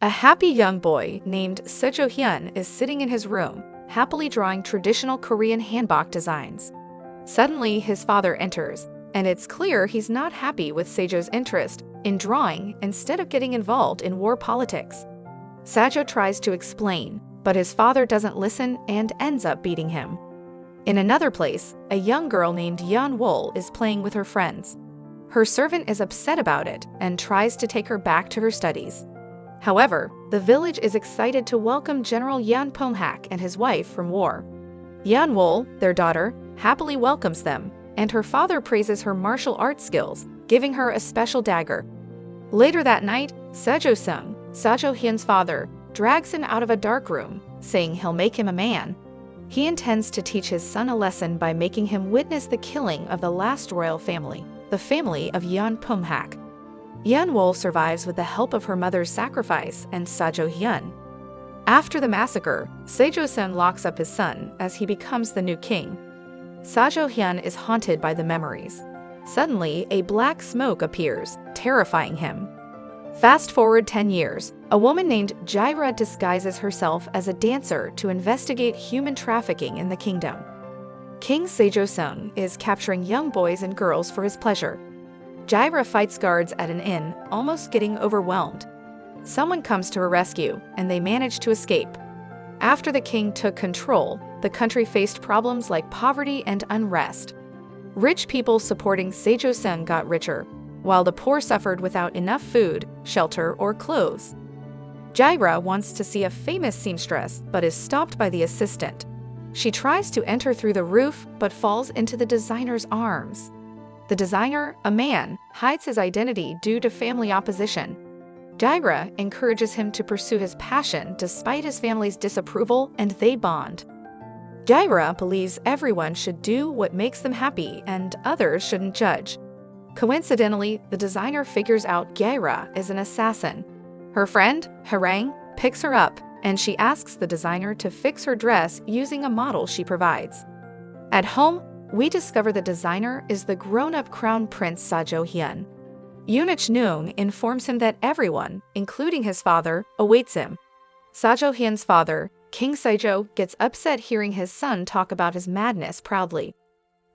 A happy young boy named Sajo Hian is sitting in his room, happily drawing traditional Korean hanbok designs. Suddenly, his father enters, and it's clear he's not happy with Sajo's interest in drawing instead of getting involved in war politics. Sajo tries to explain, but his father doesn't listen and ends up beating him. In another place, a young girl named Yeon Wol is playing with her friends. Her servant is upset about it and tries to take her back to her studies. However, the village is excited to welcome General Yeon Pong-hak and his wife from war. Yeon Wol, their daughter, happily welcomes them, and her father praises her martial arts skills, giving her a special dagger. Later that night, Sajo Sung, Sajo Hian's father, drags him out of a dark room, saying he'll make him a man. He intends to teach his son a lesson by making him witness the killing of the last royal family, the family of Yeon Pong-hak. Yeon Wol survives with the help of her mother's sacrifice and Sajo Hian. After the massacre, Sajo Sung locks up his son as he becomes the new king. Sajo Hian is haunted by the memories. Suddenly, a black smoke appears, terrifying him. Fast forward 10 years, a woman named Gyra disguises herself as a dancer to investigate human trafficking in the kingdom. King Sajo Sung is capturing young boys and girls for his pleasure. Gyra fights guards at an inn, almost getting overwhelmed. Someone comes to her rescue, and they manage to escape. After the king took control, the country faced problems like poverty and unrest. Rich people supporting Sajo Sung got richer, while the poor suffered without enough food, shelter, or clothes. Gyra wants to see a famous seamstress, but is stopped by the assistant. She tries to enter through the roof, but falls into the designer's arms. The designer, a man, hides his identity due to family opposition. Gyra encourages him to pursue his passion despite his family's disapproval, and they bond. Gyra believes everyone should do what makes them happy and others shouldn't judge. Coincidentally, the designer figures out Gyra is an assassin. Her friend, Harang, picks her up, and she asks the designer to fix her dress using a model she provides. At home, we discover the designer is the grown-up crown prince Sajo Hian. Eunuch Noong informs him that everyone, including his father, awaits him. Sajo Hian's father, King Sajo, gets upset hearing his son talk about his madness proudly.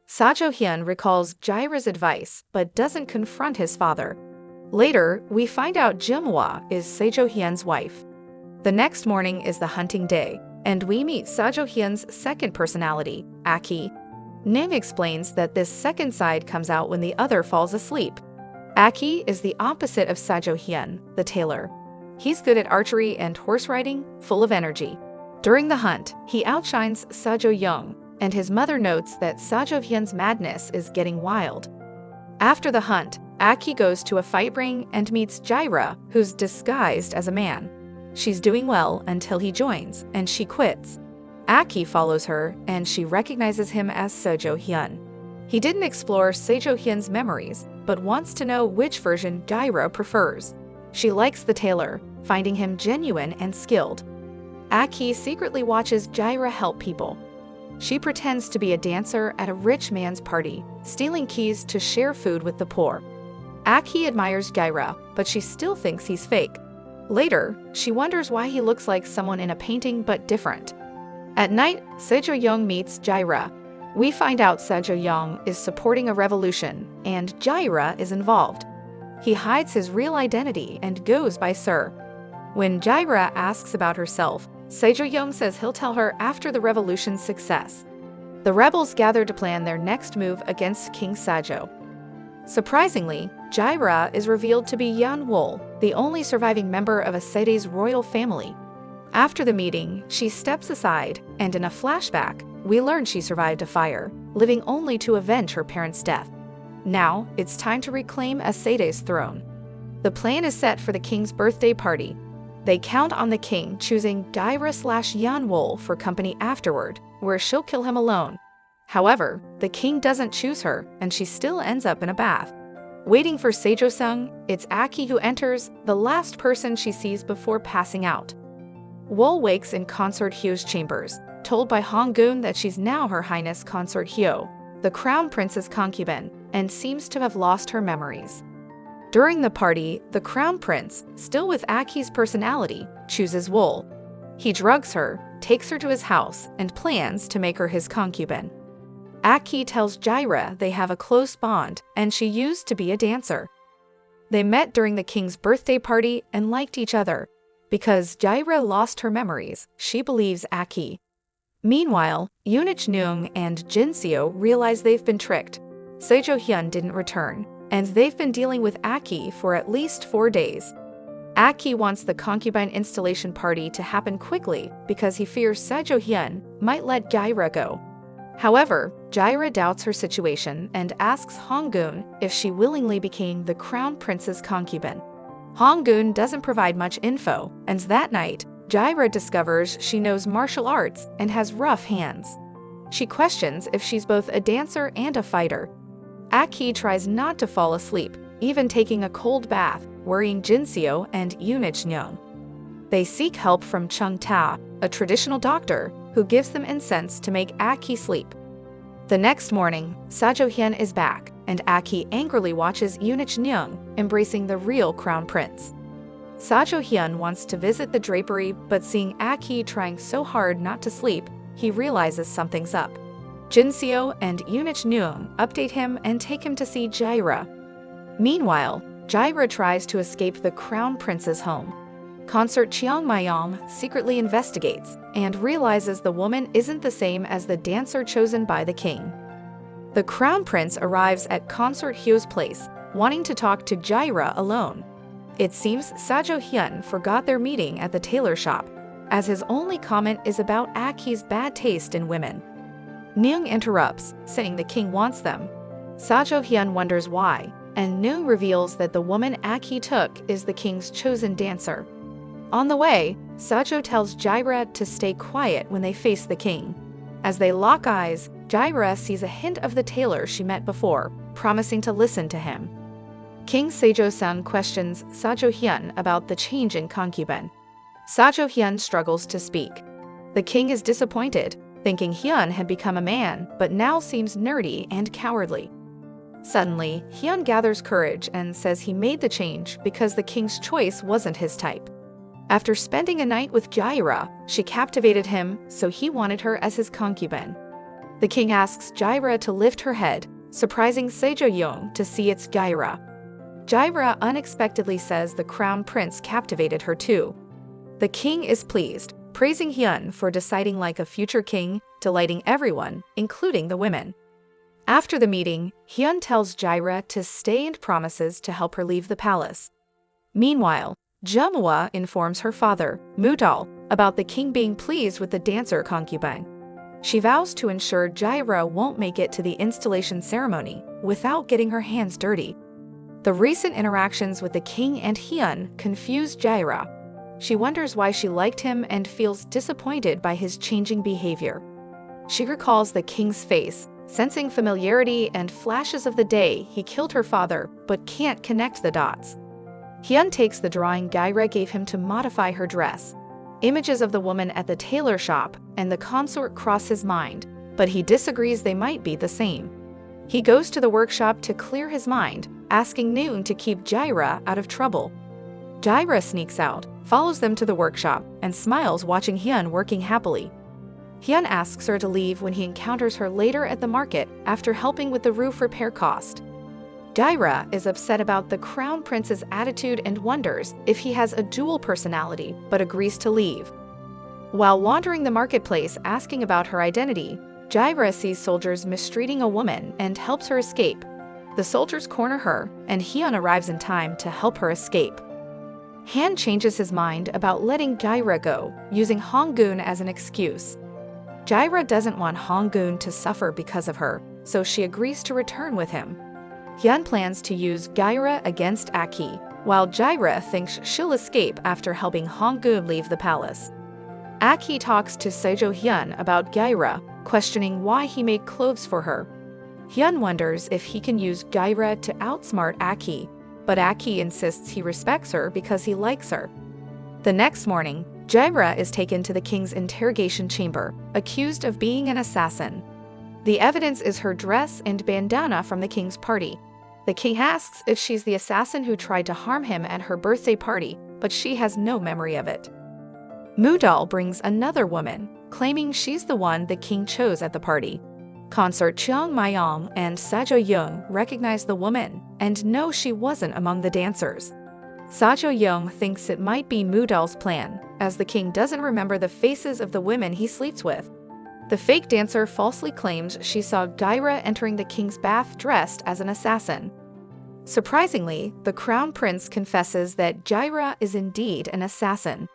Sajo Hian recalls Gyra's advice but doesn't confront his father. Later, we find out Jimwa is Sajo Hian's wife. The next morning is the hunting day, and we meet Sajo Hian's second personality, Aki. Nim explains that this second side comes out when the other falls asleep. Aki is the opposite of Sajo Hian, the tailor. He's good at archery and horse riding, full of energy. During the hunt, he outshines Sajo Young, and his mother notes that Sajo Hian's madness is getting wild. After the hunt, Aki goes to a fight ring and meets Gyra, who's disguised as a man. She's doing well until he joins, and she quits. Aki follows her, and she recognizes him as Sajo Hian. He didn't explore Sajo Hian's memories, but wants to know which version Gyra prefers. She likes the tailor, finding him genuine and skilled. Aki secretly watches Gyra help people. She pretends to be a dancer at a rich man's party, stealing keys to share food with the poor. Aki admires Gyra, but she still thinks he's fake. Later, she wonders why he looks like someone in a painting but different. At night, Sajo Young meets Gyra. We find out Sajo Young is supporting a revolution, and Gyra is involved. He hides his real identity and goes by Sir. When Gyra asks about herself, Sajo Young says he'll tell her after the revolution's success. The rebels gather to plan their next move against King Sajo. Surprisingly, Gyra is revealed to be Yeon Wol, the only surviving member of Asede's royal family. After the meeting, she steps aside, and in a flashback, we learn she survived a fire, living only to avenge her parents' death. Now, it's time to reclaim Asede's throne. The plan is set for the king's birthday party. They count on the king choosing Gyra/Yeon Wol for company afterward, where she'll kill him alone. However, the king doesn't choose her, and she still ends up in a bath. Waiting for Sajo Sung, it's Aki who enters, the last person she sees before passing out. Wol wakes in Consort Hyo's chambers, told by Hong-gun that she's now Her Highness Consort Hyo, the crown prince's concubine, and seems to have lost her memories. During the party, the crown prince, still with Aki's personality, chooses wool. He drugs her, takes her to his house, and plans to make her his concubine. Aki tells Gyra they have a close bond and she used to be a dancer. They met during the king's birthday party and liked each other. Because Gyra lost her memories, she believes Aki. Meanwhile, eunuch Neung and Jinseo realize they've been tricked. Sajo Hian didn't return, and they've been dealing with Aki for at least 4 days. Aki wants the concubine installation party to happen quickly because he fears Sajo Hian might let Gyra go. However, Gyra doubts her situation and asks Honggun if she willingly became the crown prince's concubine. Honggun doesn't provide much info, and that night, Gyra discovers she knows martial arts and has rough hands. She questions if she's both a dancer and a fighter. Aki tries not to fall asleep, even taking a cold bath, worrying Jinseo and eunuch Neung. They seek help from Chung Ta, a traditional doctor, who gives them incense to make Aki sleep. The next morning, Sajo Hian is back, and Aki angrily watches eunuch Neung embracing the real crown prince. Sajo Hian wants to visit the drapery, but seeing Aki trying so hard not to sleep, he realizes something's up. Jinseo and eunuch Neung update him and take him to see Gyra. Meanwhile, Gyra tries to escape the crown prince's home. Consort Chiang Mayom secretly investigates and realizes the woman isn't the same as the dancer chosen by the king. The crown prince arrives at Consort Hyo's place, wanting to talk to Gyra alone. It seems Sajo Hian forgot their meeting at the tailor shop, as his only comment is about Aki's bad taste in women. Neung interrupts, saying the king wants them. Sajo Hian wonders why, and Neung reveals that the woman Aki took is the king's chosen dancer. On the way, Sajo tells Gyra to stay quiet when they face the king. As they lock eyes, Gyra sees a hint of the tailor she met before, promising to listen to him. King Sajo-san questions Sajo Hian about the change in concubine. Sajo Hian struggles to speak. The king is disappointed, thinking Hian had become a man, but now seems nerdy and cowardly. Suddenly, Hian gathers courage and says he made the change because the king's choice wasn't his type. After spending a night with Gyra, she captivated him, so he wanted her as his concubine. The king asks Gyra to lift her head, surprising Sajo Hian to see it's Gyra. Gyra unexpectedly says the crown prince captivated her too. The king is pleased, praising Hian for deciding like a future king, delighting everyone, including the women. After the meeting, Hian tells Gyra to stay and promises to help her leave the palace. Meanwhile, Jamua informs her father, Mudal, about the king being pleased with the dancer concubine. She vows to ensure Gyra won't make it to the installation ceremony without getting her hands dirty. The recent interactions with the king and Hian confuse Gyra. She wonders why she liked him and feels disappointed by his changing behavior. She recalls the king's face, sensing familiarity and flashes of the day he killed her father, but can't connect the dots. Hian takes the drawing Gyra gave him to modify her dress. Images of the woman at the tailor shop and the consort cross his mind, but he disagrees they might be the same. He goes to the workshop to clear his mind, asking Neung to keep Gyra out of trouble. Gyra sneaks out, follows them to the workshop, and smiles watching Hian working happily. Hian asks her to leave when he encounters her later at the market after helping with the roof repair cost. Gyra is upset about the crown prince's attitude and wonders if he has a dual personality, but agrees to leave. While wandering the marketplace asking about her identity, Gyra sees soldiers mistreating a woman and helps her escape. The soldiers corner her, and Hian arrives in time to help her escape. Han changes his mind about letting Gyra go, using Honggun as an excuse. Gyra doesn't want Honggun to suffer because of her, so she agrees to return with him. Hian plans to use Gyra against Aki, while Gyra thinks she'll escape after helping Honggun leave the palace. Aki talks to Sajo Hian about Gyra, questioning why he made clothes for her. Hian wonders if he can use Gyra to outsmart Aki, but Aki insists he respects her because he likes her. The next morning, Gyra is taken to the king's interrogation chamber, accused of being an assassin. The evidence is her dress and bandana from the king's party. The king asks if she's the assassin who tried to harm him at her birthday party, but she has no memory of it. Mudal brings another woman, claiming she's the one the king chose at the party. Consort Chiang Mayong and Sajo Hian recognize the woman and know she wasn't among the dancers. Sajo Hian thinks it might be Mudal's plan, as the king doesn't remember the faces of the women he sleeps with. The fake dancer falsely claims she saw Gyra entering the king's bath dressed as an assassin. Surprisingly, the crown prince confesses that Gyra is indeed an assassin.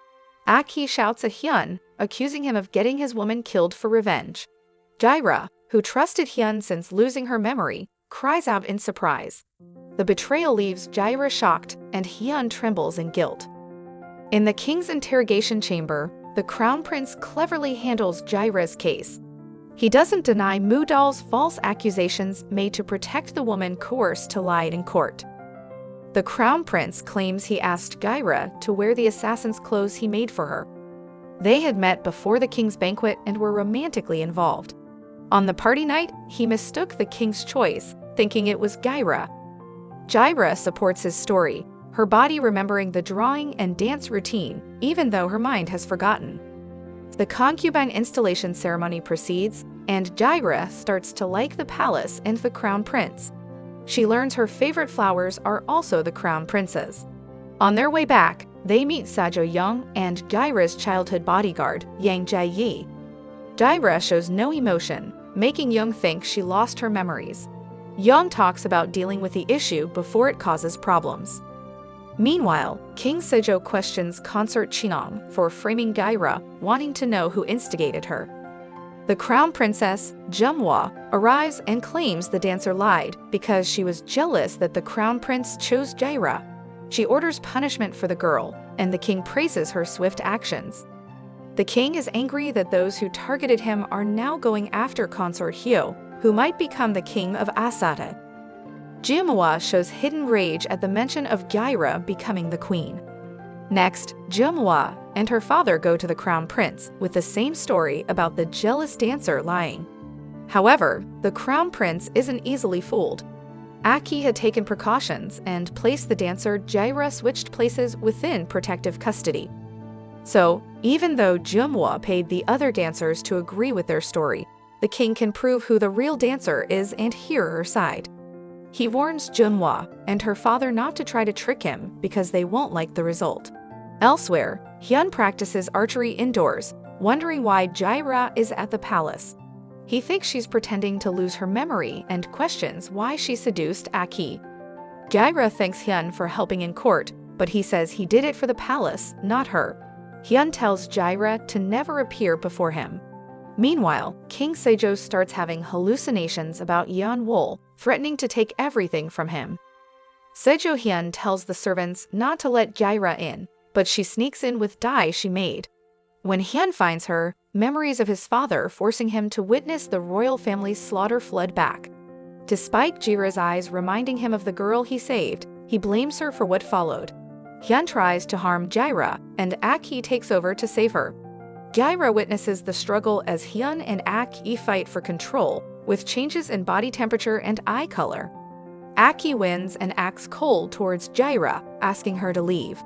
Aki shouts at Hian, accusing him of getting his woman killed for revenge. Gyra, who trusted Hian since losing her memory, cries out in surprise. The betrayal leaves Gyra shocked, and Hian trembles in guilt. In the king's interrogation chamber, the crown prince cleverly handles Gyra's case. He doesn't deny Mudal's false accusations made to protect the woman coerced to lie in court. The crown prince claims he asked Gyra to wear the assassin's clothes he made for her. They had met before the king's banquet and were romantically involved. On the party night, he mistook the king's choice, thinking it was Gyra. Gyra supports his story, her body remembering the drawing and dance routine, even though her mind has forgotten. The concubine installation ceremony proceeds, and Gyra starts to like the palace and the crown prince. She learns her favorite flowers are also the crown prince's. On their way back, they meet Sajo Hian and Gyra's childhood bodyguard, Yang Jie. Gyra shows no emotion, making Young think she lost her memories. Young talks about dealing with the issue before it causes problems. Meanwhile, King Sajo questions Consort Chiang for framing Gyra, wanting to know who instigated her. The crown princess, Jumwa, arrives and claims the dancer lied because she was jealous that the crown prince chose Gyra. She orders punishment for the girl, and the king praises her swift actions. The king is angry that those who targeted him are now going after Consort Hyo, who might become the king of Asata. Jumwa shows hidden rage at the mention of Gyra becoming the queen. Next, Jumwa and her father go to the crown prince with the same story about the jealous dancer lying. However, the crown prince isn't easily fooled. Aki had taken precautions and placed the dancer Gyra switched places within protective custody. So, even though Jumwa paid the other dancers to agree with their story, the king can prove who the real dancer is and hear her side. He warns Jumwa and her father not to try to trick him because they won't like the result. Elsewhere, Hyun practices archery indoors, wondering why Gyra is at the palace. He thinks she's pretending to lose her memory and questions why she seduced Aki. Gyra thanks Hyun for helping in court, but he says he did it for the palace, not her. Hyun tells Gyra to never appear before him. Meanwhile, King Sajo starts having hallucinations about Yeon Wol, threatening to take everything from him. Sajo Hian tells the servants not to let Gyra in, but she sneaks in with dye she made. When Hian finds her, memories of his father forcing him to witness the royal family's slaughter flood back. Despite Gyra's eyes reminding him of the girl he saved, he blames her for what followed. Hyun tries to harm Gyra, and Aki takes over to save her. Gyra witnesses the struggle as Hyun and Aki fight for control, with changes in body temperature and eye color. Aki wins and acts cold towards Gyra, asking her to leave.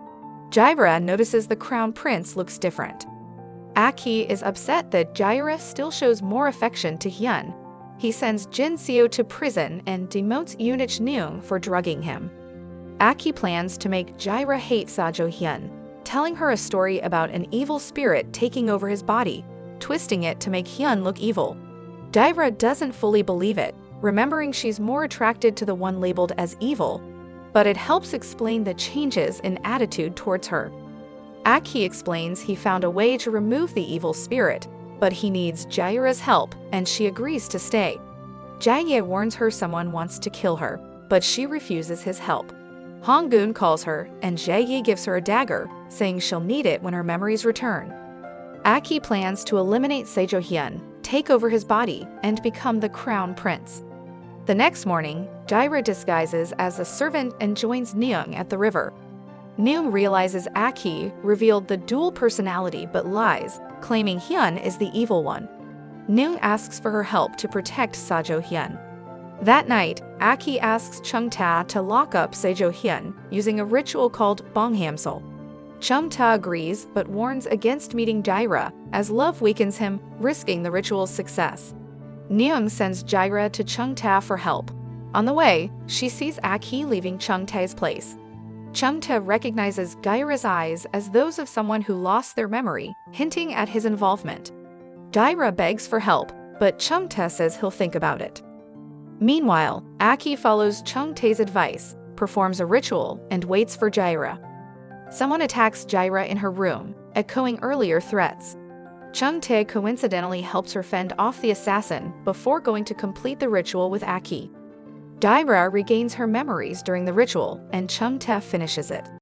Gyra notices the crown prince looks different. Aki is upset that Gyra still shows more affection to Hyun. He sends Jin Seo to prison and demotes Eunich Neung for drugging him. Aki plans to make Gyra hate Sajo Hian, telling her a story about an evil spirit taking over his body, twisting it to make Hyun look evil. Gyra doesn't fully believe it, remembering she's more attracted to the one labeled as evil, but it helps explain the changes in attitude towards her. Aki explains he found a way to remove the evil spirit, but he needs Gyra's help, and she agrees to stay. Jae warns her someone wants to kill her, but she refuses his help. Honggun calls her, and Jae gives her a dagger, saying she'll need it when her memories return. Aki plans to eliminate Sajo Hian, take over his body, and become the crown prince. The next morning, Gyra disguises as a servant and joins Neung at the river. Neung realizes Aki revealed the dual personality but lies, claiming Hyun is the evil one. Neung asks for her help to protect Sajo Hian. That night, Aki asks Chung-ta to lock up Sajo Hian using a ritual called Bonghamsel. Chung-ta agrees but warns against meeting Gyra, as love weakens him, risking the ritual's success. Neung sends Gyra to Chung-ta for help. On the way, she sees Aki leaving Chung-ta's place. Chung-ta recognizes Gyra's eyes as those of someone who lost their memory, hinting at his involvement. Gyra begs for help, but Chung-ta says he'll think about it. Meanwhile, Aki follows Chung-ta's advice, performs a ritual, and waits for Gyra. Someone attacks Gyra in her room, echoing earlier threats. Chung-tae coincidentally helps her fend off the assassin before going to complete the ritual with Aki. Gyra regains her memories during the ritual, and Chung-tae finishes it.